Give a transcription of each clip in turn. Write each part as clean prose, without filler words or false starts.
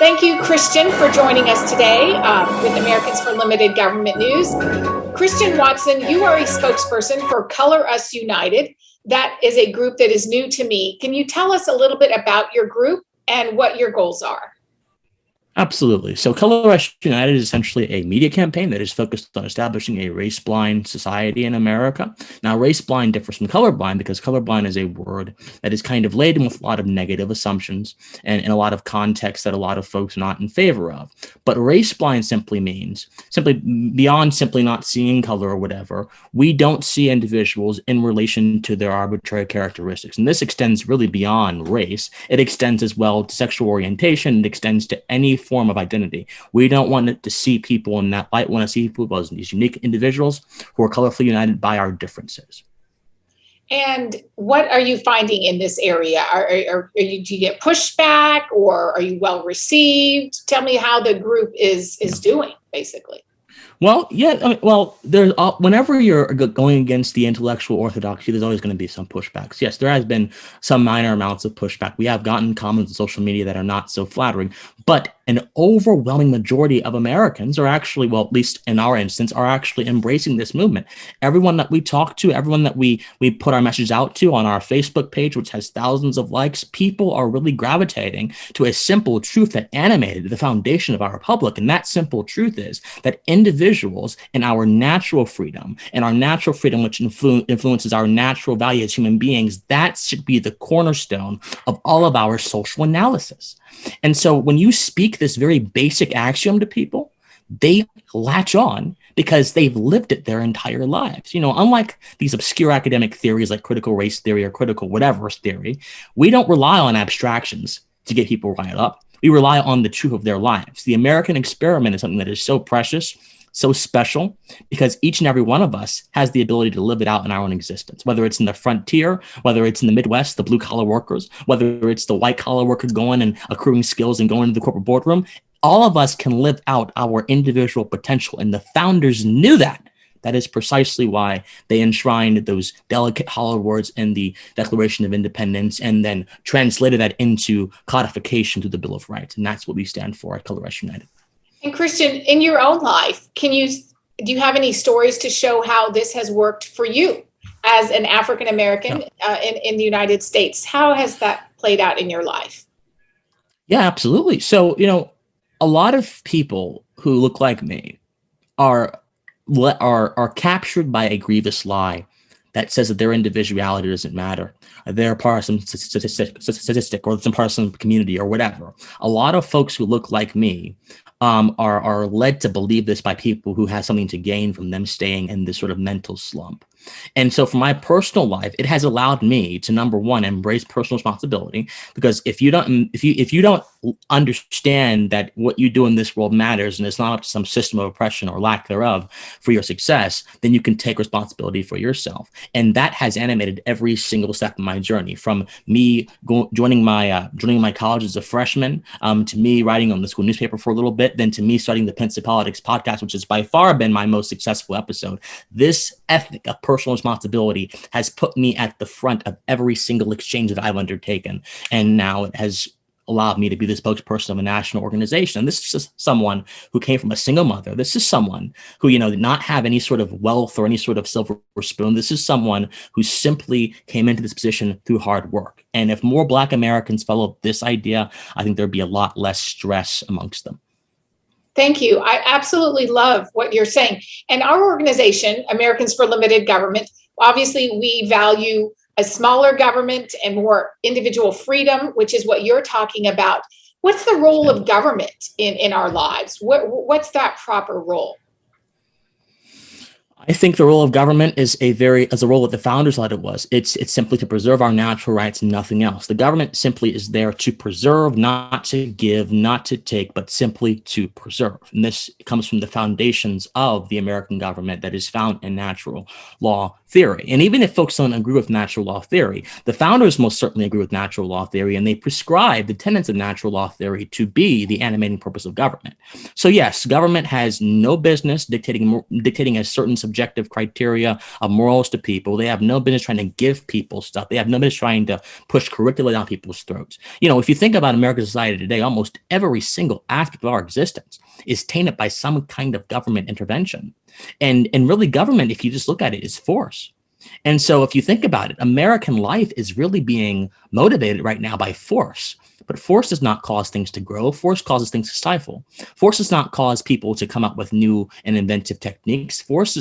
Thank you, Christian, for joining us today with Americans for Limited Government News. Christian Watson, you are a spokesperson for Color Us United. That is a group that is new to me. Can you tell us a little bit about your group and what your goals are? Absolutely. So Color Us United is essentially a media campaign that is focused on establishing a race-blind society in America. Now, race-blind differs from colorblind because colorblind is a word that is kind of laden with a lot of negative assumptions and a lot of context that a lot of folks are not in favor of. But race-blind simply means, simply beyond simply not seeing color or whatever, we don't see individuals in relation to their arbitrary characteristics. And this extends really beyond race. It extends as well to sexual orientation. It extends to any form of identity. We don't want to see people in that light. We want to see people as these unique individuals who are colorfully united by our differences. And what are you finding in this area? Do you get pushback, or are you well received? Tell me how the group is doing, basically. Well, yeah. There's whenever you're going against the intellectual orthodoxy, there's always going to be some pushbacks. Yes, there has been some minor amounts of pushback. We have gotten comments on social media that are not so flattering, but an overwhelming majority of Americans are actually, well, at least in our instance, are actually embracing this movement. Everyone that we talk to, everyone that we put our message out to on our Facebook page, which has thousands of likes, people are really gravitating to a simple truth that animated the foundation of our republic. And that simple truth is that individuals and our natural freedom, which influences our natural value as human beings, that should be the cornerstone of all of our social analysis. And so when you speak this very basic axiom to people, they latch on because they've lived it their entire lives. You know, unlike these obscure academic theories like critical race theory or critical whatever theory, we don't rely on abstractions to get people riled up. We rely on the truth of their lives. The American experiment is something that is so precious, so special, because each and every one of us has the ability to live it out in our own existence, whether it's in the frontier, whether it's in the Midwest, the blue collar workers, whether it's the white collar workers going and accruing skills and going into the corporate boardroom. All of us can live out our individual potential. And the founders knew that. That is precisely why they enshrined those delicate hollow words in the Declaration of Independence and then translated that into codification through the Bill of Rights. And that's what we stand for at Color Us United. And Christian, in your own life, do you have any stories to show how this has worked for you as an African American in the United States? How has that played out in your life? Yeah, absolutely. So, a lot of people who look like me are captured by a grievous lie that says that their individuality doesn't matter. They're part of some statistic or some part of some community or whatever. A lot of folks who look like me are led to believe this by people who have something to gain from them staying in this sort of mental slump. And so for my personal life, it has allowed me to, number one, embrace personal responsibility, because if you don't understand that what you do in this world matters and it's not up to some system of oppression or lack thereof for your success, then you can take responsibility for yourself. And that has animated every single step of my journey, from me joining my college as a freshman, to me writing on the school newspaper for a little bit, then to me starting the Pensive Politics podcast, which has by far been my most successful episode. This ethic of personal responsibility has put me at the front of every single exchange that I've undertaken. And now it has allowed me to be the spokesperson of a national organization. And this is just someone who came from a single mother. This is someone who, did not have any sort of wealth or any sort of silver spoon. This is someone who simply came into this position through hard work. And if more Black Americans followed this idea, I think there'd be a lot less stress amongst them. Thank you. I absolutely love what you're saying. And our organization, Americans for Limited Government, obviously we value a smaller government and more individual freedom, which is what you're talking about. What's the role of government in our lives? What's that proper role? I think the role of government is a role that the founders thought it was. It's simply to preserve our natural rights and nothing else. The government simply is there to preserve, not to give, not to take, but simply to preserve. And this comes from the foundations of the American government that is found in natural law theory. And even if folks don't agree with natural law theory, the founders most certainly agree with natural law theory, and they prescribe the tenets of natural law theory to be the animating purpose of government. So yes, government has no business dictating a certain subjective criteria of morals to people. They have no business trying to give people stuff. They have no business trying to push curricula down people's throats. If you think about American society today, almost every single aspect of our existence is tainted by some kind of government intervention. And really government, if you just look at it, is force. And so if you think about it, American life is really being motivated right now by force. But force does not cause things to grow. Force causes things to stifle. Force does not cause people to come up with new and inventive techniques. Force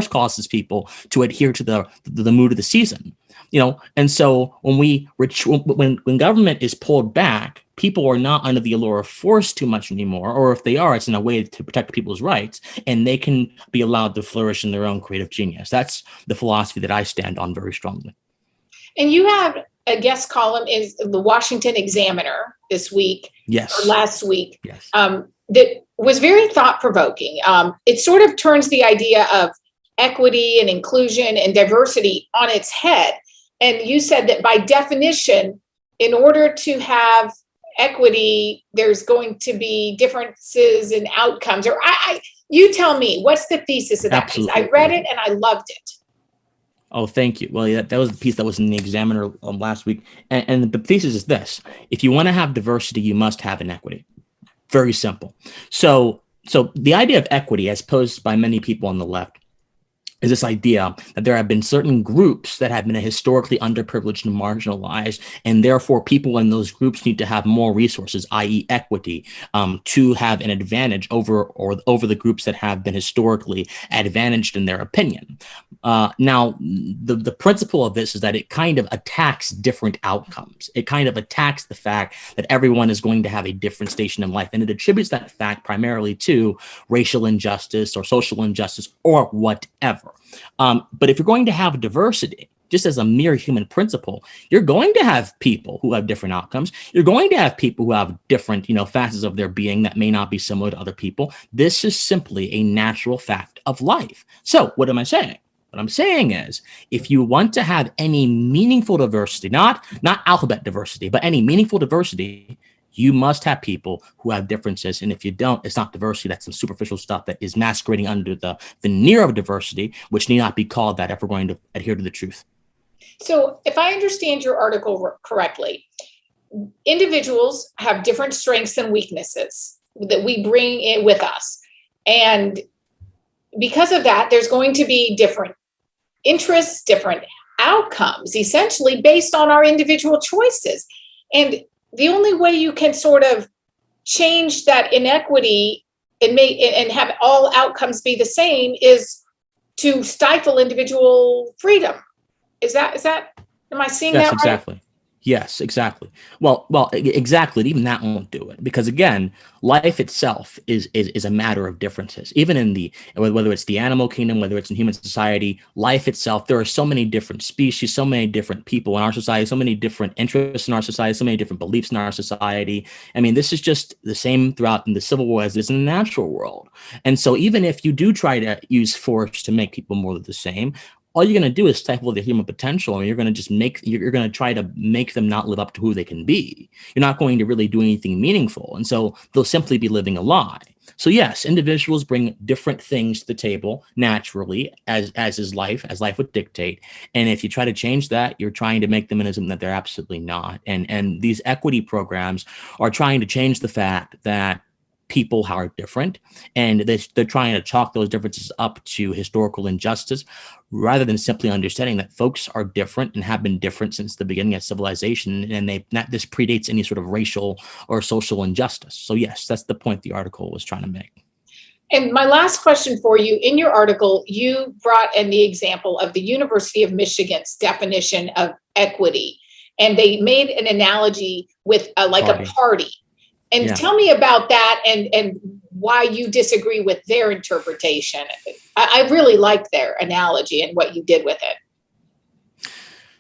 causes people to adhere to the mood of the season. And so when government is pulled back, people are not under the allure of force too much anymore, or if they are, it's in a way to protect people's rights, and they can be allowed to flourish in their own creative genius. That's the philosophy that I stand on very strongly. And you have a guest column in the Washington Examiner this week, yes, or last week, yes, that was very thought-provoking. It sort of turns the idea of equity and inclusion and diversity on its head. And you said that by definition, in order to have equity, there's going to be differences in outcomes. Or you tell me, what's the thesis of that piece? I read it and I loved it. Oh, thank you. Well, yeah, that was the piece that was in the Examiner last week. And the thesis is this: if you want to have diversity, you must have inequity. Very simple. So the idea of equity, as posed by many people on the left, is this idea that there have been certain groups that have been historically underprivileged and marginalized, and therefore people in those groups need to have more resources, i.e. equity, to have an advantage over the groups that have been historically advantaged in their opinion. Now, the principle of this is that it kind of attacks different outcomes. It kind of attacks the fact that everyone is going to have a different station in life, and it attributes that fact primarily to racial injustice or social injustice or whatever. But if you're going to have diversity, just as a mere human principle, you're going to have people who have different outcomes. You're going to have people who have different, facets of their being that may not be similar to other people. This is simply a natural fact of life. So what am I saying? What I'm saying is, if you want to have any meaningful diversity, not alphabet diversity, but any meaningful diversity, you must have people who have differences. And if you don't, it's not diversity. That's some superficial stuff that is masquerading under the veneer of diversity, which need not be called that if we're going to adhere to the truth. So if I understand your article correctly, individuals have different strengths and weaknesses that we bring in with us. And because of that, there's going to be different interests, different outcomes, essentially based on our individual choices. And the only way you can sort of change that inequity and have all outcomes be the same is to stifle individual freedom. Is that, am I seeing that right? Exactly. Yes, exactly. Well, exactly. Even that won't do it, because again, life itself is a matter of differences. Even in whether it's the animal kingdom, whether it's in human society, life itself, there are so many different species, so many different people in our society, so many different interests in our society, so many different beliefs in our society. I mean, this is just the same throughout in the civil war as it is in the natural world. And so even if you do try to use force to make people more the same, all you're going to do is stifle their human potential, and you're going to try to make them not live up to who they can be. You're not going to really do anything meaningful. And so they'll simply be living a lie. So yes, individuals bring different things to the table naturally, as life would dictate. And if you try to change that, you're trying to make them into something that they're absolutely not. And these equity programs are trying to change the fact that people are different, and they're trying to chalk those differences up to historical injustice, rather than simply understanding that folks are different and have been different since the beginning of civilization, and this predates any sort of racial or social injustice. So yes, that's the point the article was trying to make. And my last question for you, in your article, you brought in the example of the University of Michigan's definition of equity, and they made an analogy with a party. And yeah. Tell me about that and why you disagree with their interpretation. I really like their analogy and what you did with it.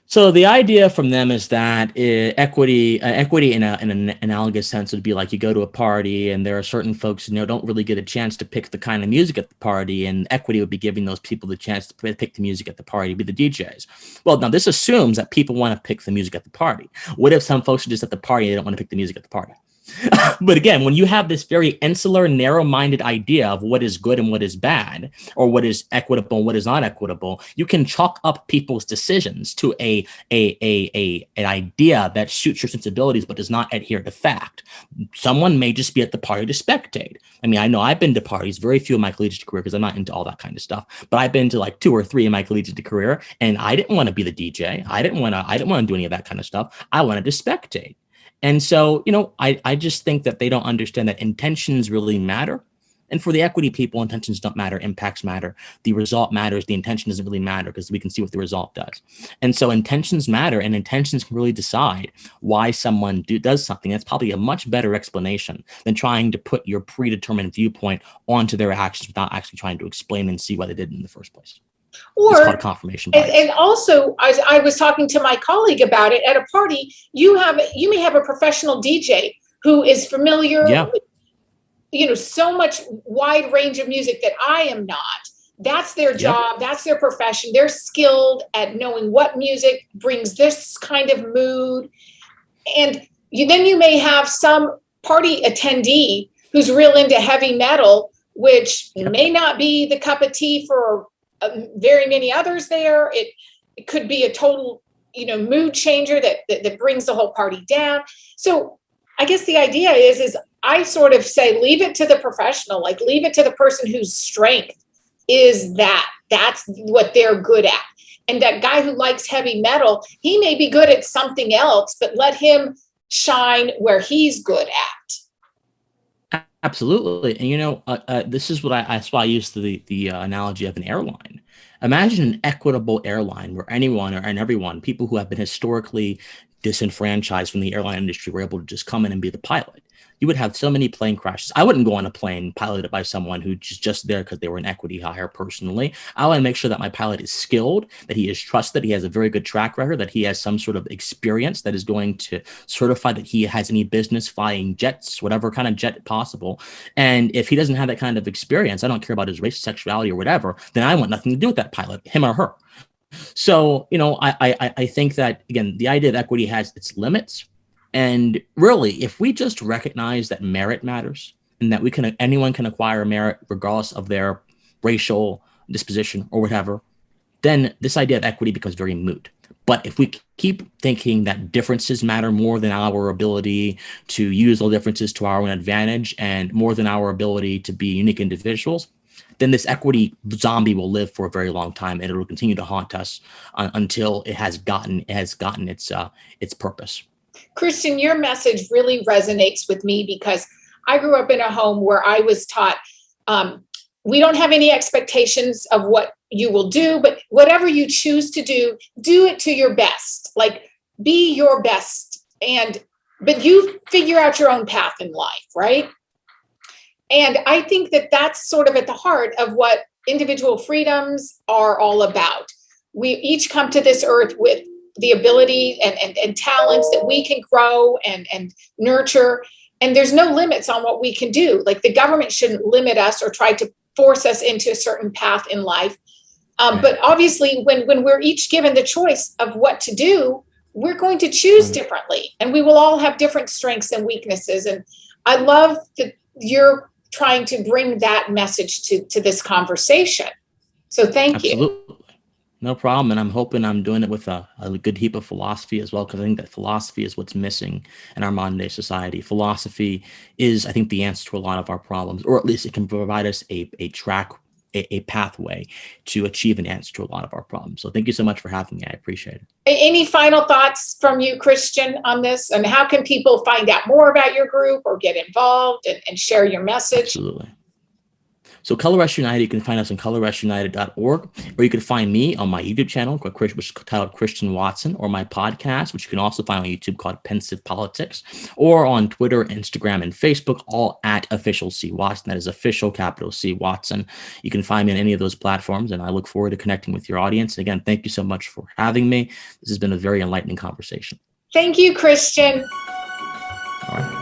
So the idea from them is that equity in an analogous sense would be like you go to a party and there are certain folks who don't really get a chance to pick the kind of music at the party, and equity would be giving those people the chance to pick the music at the party, be the DJs. Well, now this assumes that people want to pick the music at the party. What if some folks are just at the party and they don't want to pick the music at the party? But again, when you have this very insular, narrow-minded idea of what is good and what is bad, or what is equitable and what is not equitable, you can chalk up people's decisions to an idea that suits your sensibilities but does not adhere to fact. Someone may just be at the party to spectate. I mean, I know I've been to parties, very few in my collegiate career because I'm not into all that kind of stuff, but I've been to like 2 or 3 in my collegiate career, and I didn't want to be the DJ. I didn't want to do any of that kind of stuff. I wanted to spectate. And so, I just think that they don't understand that intentions really matter. And for the equity people, intentions don't matter, impacts matter. The result matters. The intention doesn't really matter because we can see what the result does. And so intentions matter, and intentions can really decide why someone does something. That's probably a much better explanation than trying to put your predetermined viewpoint onto their actions without actually trying to explain and see why they did it in the first place. Or, it's called confirmation bias. And also, I was talking to my colleague about it at a party. You may have a professional DJ who is familiar with, so much wide range of music that I am not. That's their job. That's their profession. They're skilled at knowing what music brings this kind of mood. And then you may have some party attendee who's real into heavy metal, which may not be the cup of tea for very many others there. It could be a total, mood changer that brings the whole party down. So I guess the idea is I sort of say, leave it to the professional, like leave it to the person whose strength is that's what they're good at. And that guy who likes heavy metal, he may be good at something else, but let him shine where he's good at. Absolutely. And this is that's why I used the analogy of an airline. Imagine an equitable airline where anyone and everyone, people who have been historically disenfranchised from the airline industry, were able to just come in and be the pilot. You would have so many plane crashes. I wouldn't go on a plane piloted by someone who's just there because they were an equity hire personally. I want to make sure that my pilot is skilled, that he is trusted, he has a very good track record, that he has some sort of experience that is going to certify that he has any business flying jets, whatever kind of jet possible. And if he doesn't have that kind of experience, I don't care about his race, sexuality, or whatever, then I want nothing to do with that pilot, him or her. So, I think that, again, the idea of equity has its limits. And really, if we just recognize that merit matters and that anyone can acquire merit regardless of their racial disposition or whatever, then this idea of equity becomes very moot. But if we keep thinking that differences matter more than our ability to use those differences to our own advantage and more than our ability to be unique individuals, then this equity zombie will live for a very long time, and it will continue to haunt us until it has gotten its purpose. Christian, your message really resonates with me because I grew up in a home where I was taught we don't have any expectations of what you will do, but whatever you choose to do it to your best. Like, be your best, but you figure out your own path in life, right? And I think that that's sort of at the heart of what individual freedoms are all about. We each come to this earth with the ability and talents that we can grow and nurture. And there's no limits on what we can do. Like, the government shouldn't limit us or try to force us into a certain path in life. But obviously, when we're each given the choice of what to do, we're going to choose differently. And we will all have different strengths and weaknesses. And I love that you're trying to bring that message to this conversation. So thank you. Absolutely. No problem. And I'm hoping I'm doing it with a good heap of philosophy as well, because I think that philosophy is what's missing in our modern day society. Philosophy is, I think, the answer to a lot of our problems, or at least it can provide us a pathway to achieve an answer to a lot of our problems. So thank you so much for having me. I appreciate it. Any final thoughts from you, Christian, on this? And how can people find out more about your group or get involved and share your message? Absolutely. So Color Rush United, you can find us on colorrushunited.org, or you can find me on my YouTube channel, which is titled Christian Watson, or my podcast, which you can also find on YouTube, called Pensive Politics, or on Twitter, Instagram, and Facebook, all at Official C Watson. That is official, capital C Watson. You can find me on any of those platforms, and I look forward to connecting with your audience. Again, thank you so much for having me. This has been a very enlightening conversation. Thank you, Christian. All right.